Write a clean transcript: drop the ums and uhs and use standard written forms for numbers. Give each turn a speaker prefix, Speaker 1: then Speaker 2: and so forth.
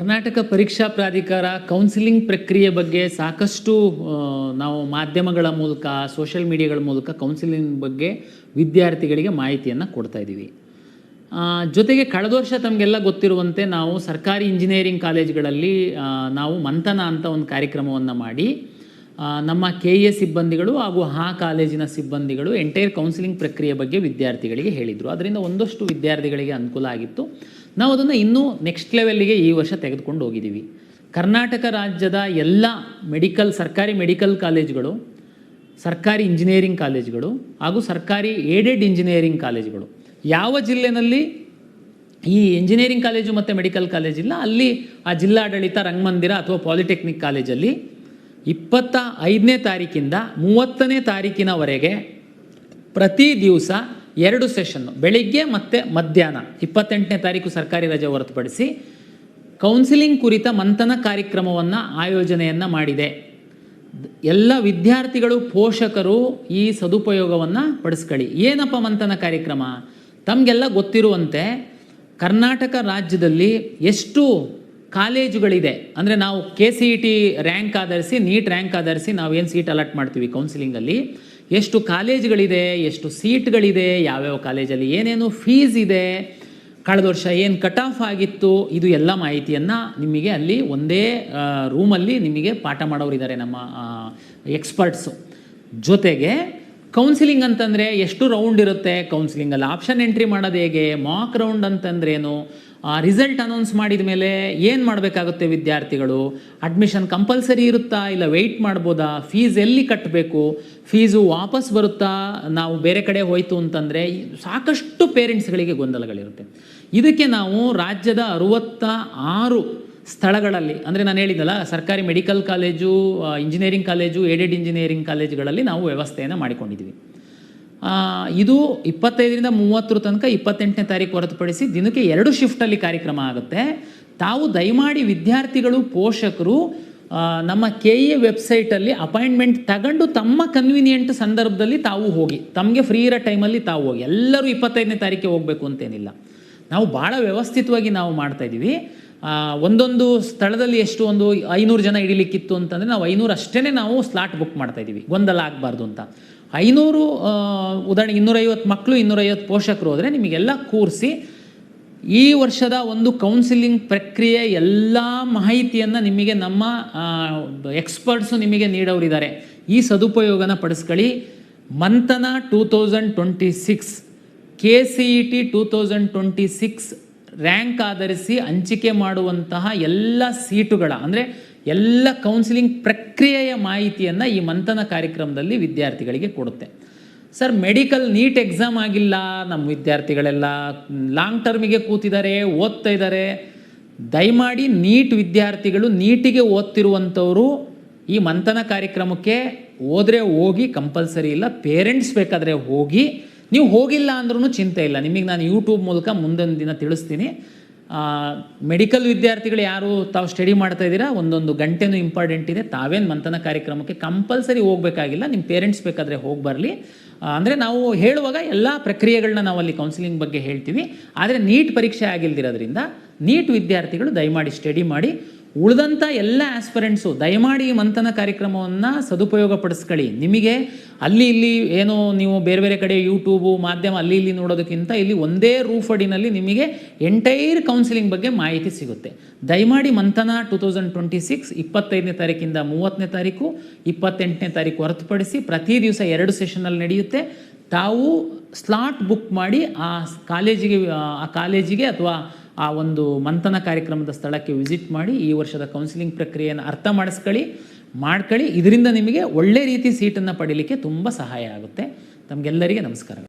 Speaker 1: ಕರ್ನಾಟಕ ಪರೀಕ್ಷಾ ಪ್ರಾಧಿಕಾರ ಕೌನ್ಸಿಲಿಂಗ್ ಪ್ರಕ್ರಿಯೆ ಬಗ್ಗೆ ಸಾಕಷ್ಟು ನಾವು ಮಾಧ್ಯಮಗಳ ಮೂಲಕ ಸೋಷಿಯಲ್ ಮೀಡಿಯಾಗಳ ಮೂಲಕ ಕೌನ್ಸಿಲಿಂಗ್ ಬಗ್ಗೆ ವಿದ್ಯಾರ್ಥಿಗಳಿಗೆ ಮಾಹಿತಿಯನ್ನು ಕೊಡ್ತಾ ಇದ್ದೀವಿ. ಜೊತೆಗೆ ಕಳೆದ ವರ್ಷ ತಮಗೆಲ್ಲ ಗೊತ್ತಿರುವಂತೆ ನಾವು ಸರ್ಕಾರಿ ಇಂಜಿನಿಯರಿಂಗ್ ಕಾಲೇಜುಗಳಲ್ಲಿ ನಾವು ಮಂಥನ ಅಂತ ಒಂದು ಕಾರ್ಯಕ್ರಮವನ್ನು ಮಾಡಿ ನಮ್ಮ KA ಸಿಬ್ಬಂದಿಗಳು ಹಾಗೂ ಆ ಕಾಲೇಜಿನ ಸಿಬ್ಬಂದಿಗಳು ಎಂಟೈರ್ ಕೌನ್ಸಿಲಿಂಗ್ ಪ್ರಕ್ರಿಯೆ ಬಗ್ಗೆ ವಿದ್ಯಾರ್ಥಿಗಳಿಗೆ ಹೇಳಿದರು. ಅದರಿಂದ ಒಂದಷ್ಟು ವಿದ್ಯಾರ್ಥಿಗಳಿಗೆ ಅನುಕೂಲ ಆಗಿತ್ತು. ನಾವು ಅದನ್ನು ಇನ್ನೂ ನೆಕ್ಸ್ಟ್ ಲೆವೆಲ್ಲಿಗೆ ಈ ವರ್ಷ ತೆಗೆದುಕೊಂಡು ಹೋಗಿದ್ದೀವಿ. ಕರ್ನಾಟಕ ರಾಜ್ಯದ ಎಲ್ಲ ಸರ್ಕಾರಿ ಮೆಡಿಕಲ್ ಕಾಲೇಜುಗಳು, ಸರ್ಕಾರಿ ಇಂಜಿನಿಯರಿಂಗ್ ಕಾಲೇಜುಗಳು ಹಾಗೂ ಸರ್ಕಾರಿ ಏಡೆಡ್ ಇಂಜಿನಿಯರಿಂಗ್ ಕಾಲೇಜುಗಳು, ಯಾವ ಜಿಲ್ಲೆಯಲ್ಲಿ ಈ ಇಂಜಿನಿಯರಿಂಗ್ ಕಾಲೇಜು ಮತ್ತು ಮೆಡಿಕಲ್ ಕಾಲೇಜಿಲ್ಲ ಅಲ್ಲಿ ಆ ಜಿಲ್ಲಾಡಳಿತ ರಂಗಮಂದಿರ ಅಥವಾ ಪಾಲಿಟೆಕ್ನಿಕ್ ಕಾಲೇಜಲ್ಲಿ 25ನೇ ತಾರೀಕಿಂದ 30ನೇ ತಾರೀಕಿನವರೆಗೆ ಪ್ರತಿ ದಿವಸ 2 ಸೆಷನ್ನು, ಬೆಳಿಗ್ಗೆ ಮತ್ತು ಮಧ್ಯಾಹ್ನ, 28ನೇ ತಾರೀಕು ಸರ್ಕಾರಿ ರಜೆ ಹೊರತುಪಡಿಸಿ ಕೌನ್ಸಿಲಿಂಗ್ ಕುರಿತ ಮಂಥನ ಕಾರ್ಯಕ್ರಮವನ್ನು ಆಯೋಜನೆಯನ್ನು ಮಾಡಿದೆ. ಎಲ್ಲ ವಿದ್ಯಾರ್ಥಿಗಳು ಪೋಷಕರು ಈ ಸದುಪಯೋಗವನ್ನು ಪಡಿಸ್ಕೊಳ್ಳಿ. ಏನಪ್ಪ ಮಂಥನ ಕಾರ್ಯಕ್ರಮ? ತಮಗೆಲ್ಲ ಗೊತ್ತಿರುವಂತೆ ಕರ್ನಾಟಕ ರಾಜ್ಯದಲ್ಲಿ ಎಷ್ಟು ಕಾಲೇಜುಗಳಿದೆ ಅಂದರೆ ನಾವು KCET ರ್ಯಾಂಕ್ ಆಧರಿಸಿ, ನೀಟ್ ರ್ಯಾಂಕ್ ಆಧರಿಸಿ ನಾವೇನು ಸೀಟ್ ಅಲಾಟ್ ಮಾಡ್ತೀವಿ ಕೌನ್ಸಿಲಿಂಗಲ್ಲಿ, ಎಷ್ಟು ಕಾಲೇಜುಗಳಿದೆ, ಎಷ್ಟು ಸೀಟ್ಗಳಿದೆ, ಯಾವ್ಯಾವ ಕಾಲೇಜಲ್ಲಿ ಏನೇನು ಫೀಸ್ ಇದೆ, ಕಳೆದ ವರ್ಷ ಏನು ಕಟ್ ಆಫ್ ಆಗಿತ್ತು, ಇದು ಎಲ್ಲ ಮಾಹಿತಿಯನ್ನು ನಿಮಗೆ ಅಲ್ಲಿ ಒಂದೇ ರೂಮಲ್ಲಿ ನಿಮಗೆ ಪಾಠ ಮಾಡೋರಿದ್ದಾರೆ ನಮ್ಮ ಎಕ್ಸ್ಪರ್ಟ್ಸು. ಜೊತೆಗೆ ಕೌನ್ಸಿಲಿಂಗ್ ಅಂತಂದರೆ ಎಷ್ಟು ರೌಂಡ್ ಇರುತ್ತೆ, ಕೌನ್ಸಿಲಿಂಗಲ್ಲಿ ಆಪ್ಷನ್ ಎಂಟ್ರಿ ಮಾಡೋದು ಹೇಗೆ, ಮಾಕ್ ರೌಂಡ್ ಅಂತಂದ್ರೇನು, ರಿಸಲ್ಟ್ ಅನೌನ್ಸ್ ಮಾಡಿದ ಮೇಲೆ ಏನು ಮಾಡಬೇಕಾಗುತ್ತೆ ವಿದ್ಯಾರ್ಥಿಗಳು, ಅಡ್ಮಿಷನ್ ಕಂಪಲ್ಸರಿ ಇರುತ್ತಾ ಇಲ್ಲ ವೆಯ್ಟ್ ಮಾಡ್ಬೋದಾ, ಫೀಸ್ ಎಲ್ಲಿ ಕಟ್ಟಬೇಕು, ಫೀಸು ವಾಪಸ್ ಬರುತ್ತಾ ನಾವು ಬೇರೆ ಕಡೆ ಹೋಯಿತು ಅಂತಂದರೆ, ಸಾಕಷ್ಟು ಪೇರೆಂಟ್ಸ್ಗಳಿಗೆ ಗೊಂದಲಗಳಿರುತ್ತೆ. ಇದಕ್ಕೆ ನಾವು ರಾಜ್ಯದ 66 ಸ್ಥಳಗಳಲ್ಲಿ ಅಂದರೆ ನಾನು ಹೇಳಿದ್ದಲ್ಲ ಸರ್ಕಾರಿ medical college, engineering college, aided engineering ಕಾಲೇಜುಗಳಲ್ಲಿ ನಾವು ವ್ಯವಸ್ಥೆಯನ್ನು ಮಾಡಿಕೊಂಡಿದ್ದೀವಿ. ಇದು 25ರಿಂದ 30 ತನಕ 28ನೇ ತಾರೀಕು ಹೊರತುಪಡಿಸಿ ದಿನಕ್ಕೆ 2 ಶಿಫ್ಟಲ್ಲಿ ಕಾರ್ಯಕ್ರಮ ಆಗುತ್ತೆ. ತಾವು ದಯಮಾಡಿ ವಿದ್ಯಾರ್ಥಿಗಳು ಪೋಷಕರು ನಮ್ಮ KA ವೆಬ್ಸೈಟಲ್ಲಿ ಅಪಾಯಿಂಟ್ಮೆಂಟ್ ತಗೊಂಡು ತಮ್ಮ ಕನ್ವೀನಿಯೆಂಟ್ ಸಂದರ್ಭದಲ್ಲಿ ತಾವು ಹೋಗಿ, ತಮಗೆ ಫ್ರೀ ಇರೋ ಟೈಮಲ್ಲಿ ತಾವು ಹೋಗಿ. ಎಲ್ಲರೂ 25ನೇ ತಾರೀಕಿಗೆ ಹೋಗಬೇಕು ಅಂತೇನಿಲ್ಲ. ನಾವು ಭಾಳ ವ್ಯವಸ್ಥಿತವಾಗಿ ನಾವು ಮಾಡ್ತಾಯಿದ್ದೀವಿ. ಒಂದೊಂದು ಸ್ಥಳದಲ್ಲಿ ಎಷ್ಟು ಒಂದು 500 ಜನ ಹಿಡಿಲಿಕ್ಕಿತ್ತು ಅಂತಂದರೆ ನಾವು 500 ಅಷ್ಟೇ ನಾವು ಸ್ಲಾಟ್ ಬುಕ್ ಮಾಡ್ತಾಯಿದ್ದೀವಿ, ಗೊಂದಲ ಆಗಬಾರ್ದು ಅಂತ. 500 ಉದಾಹರಣೆಗೆ 250 ಮಕ್ಕಳು 250 ಪೋಷಕರು ಹೋದರೆ ನಿಮಗೆಲ್ಲ ಕೂರಿಸಿ ಈ ವರ್ಷದ ಒಂದು ಕೌನ್ಸಿಲಿಂಗ್ ಪ್ರಕ್ರಿಯೆ ಎಲ್ಲ ಮಾಹಿತಿಯನ್ನು ನಿಮಗೆ ನಮ್ಮ ಎಕ್ಸ್ಪರ್ಟ್ಸು ನಿಮಗೆ ನೀಡೋರಿದ್ದಾರೆ. ಈ ಸದುಪಯೋಗನ ಪಡಿಸ್ಕೊಳ್ಳಿ. ಮಂಥನ 2026 KCET 2026 ರ್ಯಾಂಕ್ ಆಧರಿಸಿ ಹಂಚಿಕೆ ಮಾಡುವಂತಹ ಎಲ್ಲ ಸೀಟುಗಳ ಅಂದರೆ ಎಲ್ಲ ಕೌನ್ಸಿಲಿಂಗ್ ಪ್ರಕ್ರಿಯೆಯ ಮಾಹಿತಿಯನ್ನು ಈ ಮಂಥನ ಕಾರ್ಯಕ್ರಮದಲ್ಲಿ ವಿದ್ಯಾರ್ಥಿಗಳಿಗೆ ಕೊಡುತ್ತೆ. ಸರ್, ಮೆಡಿಕಲ್ ನೀಟ್ ಎಕ್ಸಾಮ್ ಆಗಿಲ್ಲ, ನಮ್ಮ ವಿದ್ಯಾರ್ಥಿಗಳೆಲ್ಲ ಲಾಂಗ್ ಟರ್ಮಿಗೆ ಕೂತಿದ್ದಾರೆ, ಓದ್ತಾ ಇದ್ದಾರೆ. ದಯಮಾಡಿ ನೀಟ್ ವಿದ್ಯಾರ್ಥಿಗಳು, ನೀಟಿಗೆ ಓದ್ತಿರುವಂಥವರು ಈ ಮಂಥನ ಕಾರ್ಯಕ್ರಮಕ್ಕೆ ಹೋದರೆ ಹೋಗಿ, ಕಂಪಲ್ಸರಿ ಇಲ್ಲ. ಪೇರೆಂಟ್ಸ್ ಬೇಕಾದರೆ ಹೋಗಿ, ನೀವು ಹೋಗಿಲ್ಲ ಅಂದ್ರೂ ಚಿಂತೆ ಇಲ್ಲ, ನಿಮಗೆ ನಾನು ಯೂಟ್ಯೂಬ್ ಮೂಲಕ ಮುಂದೊಂದು ದಿನ ತಿಳಿಸ್ತೀನಿ. ಮೆಡಿಕಲ್ ವಿದ್ಯಾರ್ಥಿಗಳು ಯಾರು ತಾವು ಸ್ಟಡಿ ಮಾಡ್ತಾ ಇದ್ದೀರಾ, ಒಂದೊಂದು ಗಂಟೆನೂ ಇಂಪಾರ್ಟೆಂಟ್ ಇದೆ. ತಾವೇನು ಮಂಥನ ಕಾರ್ಯಕ್ರಮಕ್ಕೆ ಕಂಪಲ್ಸರಿ ಹೋಗಬೇಕಾಗಿಲ್ಲ, ನಿಮ್ಮ ಪೇರೆಂಟ್ಸ್ ಬೇಕಾದರೆ ಹೋಗಿ ಬರಲಿ. ಅಂದರೆ ನಾವು ಹೇಳುವಾಗ ಎಲ್ಲ ಪ್ರಕ್ರಿಯೆಗಳನ್ನ ನಾವಲ್ಲಿ ಕೌನ್ಸಿಲಿಂಗ್ ಬಗ್ಗೆ ಹೇಳ್ತೀವಿ. ಆದರೆ ನೀಟ್ ಪರೀಕ್ಷೆ ಆಗಿಲ್ದಿರೋದ್ರಿಂದ ನೀಟ್ ವಿದ್ಯಾರ್ಥಿಗಳು ದಯಮಾಡಿ ಸ್ಟಡಿ ಮಾಡಿ. ಉಳಿದಂಥ ಎಲ್ಲ ಆಸ್ಪಿರೆಂಟ್ಸು ದಯಮಾಡಿ ಈ ಮಂಥನ ಕಾರ್ಯಕ್ರಮವನ್ನು ಸದುಪಯೋಗ ಪಡಿಸ್ಕೊಳ್ಳಿ. ನಿಮಗೆ ಅಲ್ಲಿ ಇಲ್ಲಿ ಏನೋ ನೀವು ಬೇರೆ ಬೇರೆ ಕಡೆ ಯೂಟ್ಯೂಬು ಮಾಧ್ಯಮ ಅಲ್ಲಿ ಇಲ್ಲಿ ನೋಡೋದಕ್ಕಿಂತ ಇಲ್ಲಿ ಒಂದೇ ರೂಫ್ ಅಡಿನಲ್ಲಿ ನಿಮಗೆ ಎಂಟೈರ್ ಕೌನ್ಸಿಲಿಂಗ್ ಬಗ್ಗೆ ಮಾಹಿತಿ ಸಿಗುತ್ತೆ. ದಯಮಾಡಿ ಮಂಥನ 2026 25ನೇ ತಾರೀಕಿಂದ 30ನೇ ತಾರೀಕು, 28ನೇ ತಾರೀಕು ಹೊರತುಪಡಿಸಿ ಪ್ರತಿ ದಿವಸ 2 ಸೆಷನಲ್ಲಿ ನಡೆಯುತ್ತೆ. ತಾವು ಸ್ಲಾಟ್ ಬುಕ್ ಮಾಡಿ ಆ ಕಾಲೇಜಿಗೆ ಅಥವಾ ಆ ಒಂದು ಮಂಥನ ಕಾರ್ಯಕ್ರಮದ ಸ್ಥಳಕ್ಕೆ ವಿಸಿಟ್ ಮಾಡಿ ಈ ವರ್ಷದ ಕೌನ್ಸಿಲಿಂಗ್ ಪ್ರಕ್ರಿಯೆಯನ್ನು ಅರ್ಥ ಮಾಡ್ಕೊಳ್ಳಿ. ಇದರಿಂದ ನಿಮಗೆ ಒಳ್ಳೆ ರೀತಿ ಸೀಟನ್ನು ಪಡೀಲಿಕ್ಕೆ ತುಂಬ ಸಹಾಯ ಆಗುತ್ತೆ. ತಮಗೆಲ್ಲರಿಗೆ ನಮಸ್ಕಾರ.